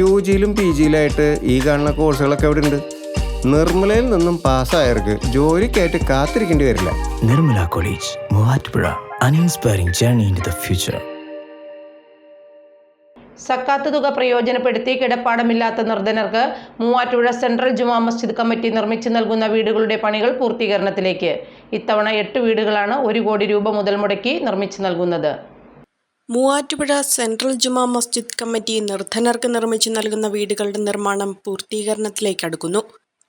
UGയിലും PGയിലായിട്ട് ഈ കാണുന്ന കോഴ്സുകളൊക്കെ അവിടെ ഉണ്ട്. നിർമ്മലയിൽ നിന്നും പാസ്സായവർക്ക് ജോലിക്കായിട്ട് കാത്തിരിക്കേണ്ടി വരില്ല. Nirmala college, Muvattupuzha. An inspiring journey into the future. സക്കാത്ത് തുക പ്രയോജനപ്പെടുത്തി കിടപ്പാടമില്ലാത്ത നിർധനർക്ക് മൂവാറ്റുപുഴ സെൻട്രൽ ജുമാ മസ്ജിദ് കമ്മിറ്റി നിർമ്മിച്ചു നൽകുന്ന വീടുകളുടെ പണികൾ പൂർത്തീകരണത്തിലേക്ക്. ഇത്തവണ 8 വീടുകളാണ് 1 കോടി രൂപ മുതൽ മുടക്കി നിർമ്മിച്ചു നൽകുന്നത്. മൂവാറ്റുപുഴ സെൻട്രൽ ജുമാ മസ്ജിദ് കമ്മിറ്റി നിർധനർക്ക് നിർമ്മിച്ചു നൽകുന്ന വീടുകളുടെ നിർമ്മാണം പൂർത്തീകരണത്തിലേക്ക് അടുക്കുന്നു.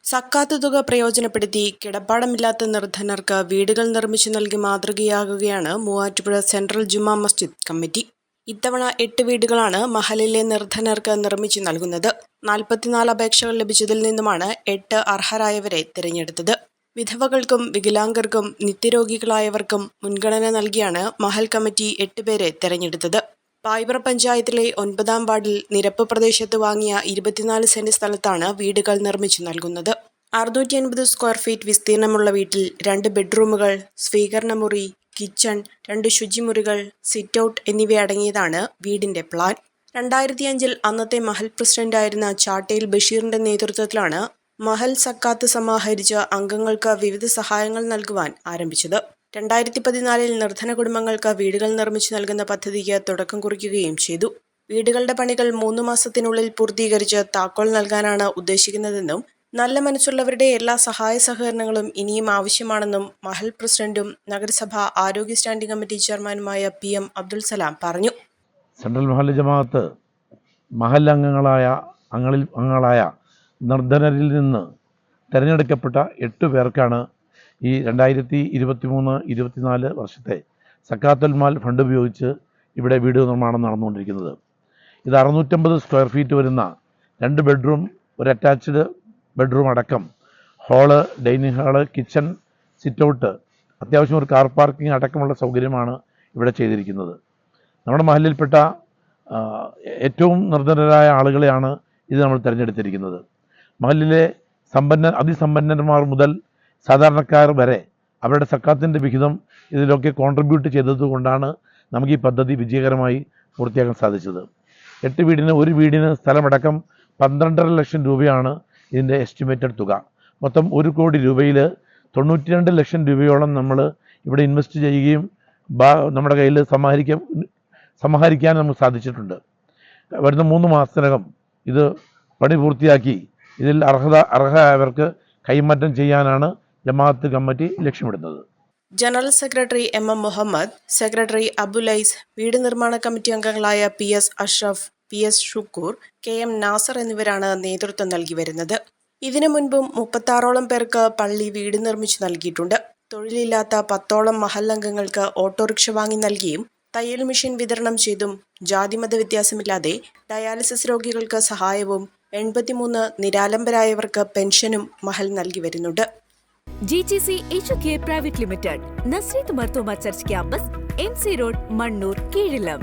സക്കാത്ത് തുക പ്രയോജനപ്പെടുത്തി കിടപ്പാടമില്ലാത്ത നിർധനർക്ക് വീടുകൾ നിർമ്മിച്ചു നൽകി മാതൃകയാകുകയാണ് മൂവാറ്റുപുഴ സെൻട്രൽ ജുമാ മസ്ജിദ് കമ്മിറ്റി. ഇത്തവണ 8 വീടുകളാണ് മഹലിലെ നിർധനർക്ക് നിർമ്മിച്ചു നൽകുന്നത്. 44 അപേക്ഷകൾ ലഭിച്ചതിൽ നിന്നുമാണ് 8 അർഹരായവരെ തിരഞ്ഞെടുത്തത്. വിധവകൾക്കും വികലാംഗർക്കും നിത്യരോഗികളായവർക്കും മുൻഗണന നൽകിയാണ് മഹൽ കമ്മിറ്റി 8 പേരെ തിരഞ്ഞെടുത്തത്. പായ്പ്ര പഞ്ചായത്തിലെ 9ാം വാർഡിൽ നിരപ്പ് പ്രദേശത്ത് വാങ്ങിയ 24 സെന്റ് സ്ഥലത്താണ് വീടുകൾ നിർമ്മിച്ചു നൽകുന്നത്. 650 സ്ക്വയർ ഫീറ്റ് വിസ്തീർണമുള്ള വീട്ടിൽ 2 ബെഡ്റൂമുകൾ, സ്വീകരണമുറി, കിച്ചൺ, 2 ശുചിമുറികൾ, സിറ്റ് ഔട്ട് എന്നിവയടങ്ങിയതാണ് വീടിന്റെ പ്ലാൻ. 2005-ൽ അന്നത്തെ മഹൽ പ്രസിഡന്റായിരുന്ന ചാട്ടയിൽ ബഷീറിന്റെ നേതൃത്വത്തിലാണ് മഹൽ സക്കാത്ത് സമാഹരിച്ച അംഗങ്ങൾക്ക് വിവിധ സഹായങ്ങൾ നൽകുവാൻ ആരംഭിച്ചത്. 2014-ൽ നിർധന കുടുംബങ്ങൾക്ക് വീടുകൾ നിർമ്മിച്ചു നൽകുന്ന പദ്ധതിക്ക് തുടക്കം കുറിക്കുകയും ചെയ്തു. വീടുകളുടെ പണികൾ 3 മാസത്തിനുള്ളിൽ പൂർത്തീകരിച്ച് താക്കോൽ നൽകാനാണ് ഉദ്ദേശിക്കുന്നതെന്നും നല്ല മനസ്സുള്ളവരുടെ എല്ലാ സഹായ സഹകരണങ്ങളും ഇനിയും ആവശ്യമാണെന്നും മഹൽ പ്രസിഡന്റും നഗരസഭ ആരോഗ്യ സ്റ്റാൻഡിംഗ് കമ്മിറ്റി ചെയർമാനുമായ PM അബ്ദുൽ സലാം പറഞ്ഞു. സെൻട്രൽ മഹൽ ജമാഅത്ത് മഹൽ അംഗങ്ങളായ നിർധനരിൽ നിന്ന് തിരഞ്ഞെടുക്കപ്പെട്ട 8 പേർക്കാണ് ഈ 2023-24 വർഷത്തെ സക്കാത്തുൽ മാൽ ഫണ്ട് ഉപയോഗിച്ച് ഇവിടെ വീട് നിർമ്മാണം നടന്നുകൊണ്ടിരിക്കുന്നത്. ഇത് 650 സ്ക്വയർ ഫീറ്റ് വരുന്ന 2 ബെഡ്റൂം, ഒരു അറ്റാച്ച്ഡ് ബെഡ്റൂം അടക്കം hall, dining hall, kitchen, sit out, അത്യാവശ്യം ഒരു കാർ പാർക്കിംഗ് അടക്കമുള്ള സൗകര്യമാണ് ഇവിടെ ചെയ്തിരിക്കുന്നത്. നമ്മുടെ മഹലിൽപ്പെട്ട ഏറ്റവും നിർധനരായ ആളുകളെയാണ് ഇത് നമ്മൾ തിരഞ്ഞെടുത്തിരിക്കുന്നത്. മഹലിലെ അതിസമ്പന്നന്മാർ മുതൽ സാധാരണക്കാർ വരെ അവരുടെ സക്കാത്തിൻ്റെ വിഹിതം ഇതിലൊക്കെ കോൺട്രിബ്യൂട്ട് ചെയ്തതുകൊണ്ടാണ് നമുക്ക് ഈ പദ്ധതി വിജയകരമായി പൂർത്തിയാക്കാൻ സാധിച്ചത്. 8 വീടിന്, ഒരു വീടിന് സ്ഥലമടക്കം 12.5 ലക്ഷം രൂപയാണ് ഇതിൻ്റെ എസ്റ്റിമേറ്റഡ് തുക. മൊത്തം 1 കോടി രൂപയിൽ 92 ലക്ഷം രൂപയോളം നമ്മൾ ഇവിടെ ഇൻവെസ്റ്റ് ചെയ്യുകയും നമ്മുടെ കയ്യിൽ സമാഹരിക്കാൻ നമുക്ക് സാധിച്ചിട്ടുണ്ട്. വരുന്ന 3 മാസത്തിനകം ഇത് പണി പൂർത്തിയാക്കി ഇതിൽ അർഹരായവർക്ക് കൈമാറ്റം ചെയ്യാനാണ് ജമാഅത്ത് കമ്മിറ്റി ലക്ഷ്യമിടുന്നത്. General secretary MM Muhammad, secretary Abulais, വീട് നിർമ്മാണ കമ്മിറ്റി അംഗങ്ങളായ PS Ashraf, PS Shukkur, KM Nasar എന്നിവരാണ് നേതൃത്വം നൽകി വരുന്നത്. ഇതിനു മുൻപും 36ഓളം പേർക്ക് പള്ളി വീട് നിർമ്മിച്ചു നൽകിയിട്ടുണ്ട്. തൊഴിലില്ലാത്ത 10ഓളം മഹൽ അംഗങ്ങൾക്ക് ഓട്ടോറിക്ഷ വാങ്ങി നൽകിയും തയ്യൽ മെഷീൻ വിതരണം ചെയ്തും ജാതിമത വ്യത്യാസമില്ലാതെ ഡയാലിസിസ് രോഗികൾക്ക് സഹായവും 83 നിരാലംബരായവർക്ക് പെൻഷനും മഹൽ നൽകി വരുന്നുണ്ട്. GGC HK private limited, Nazareth Marthoma church campus, MC road, Mannur, കീഴിലം.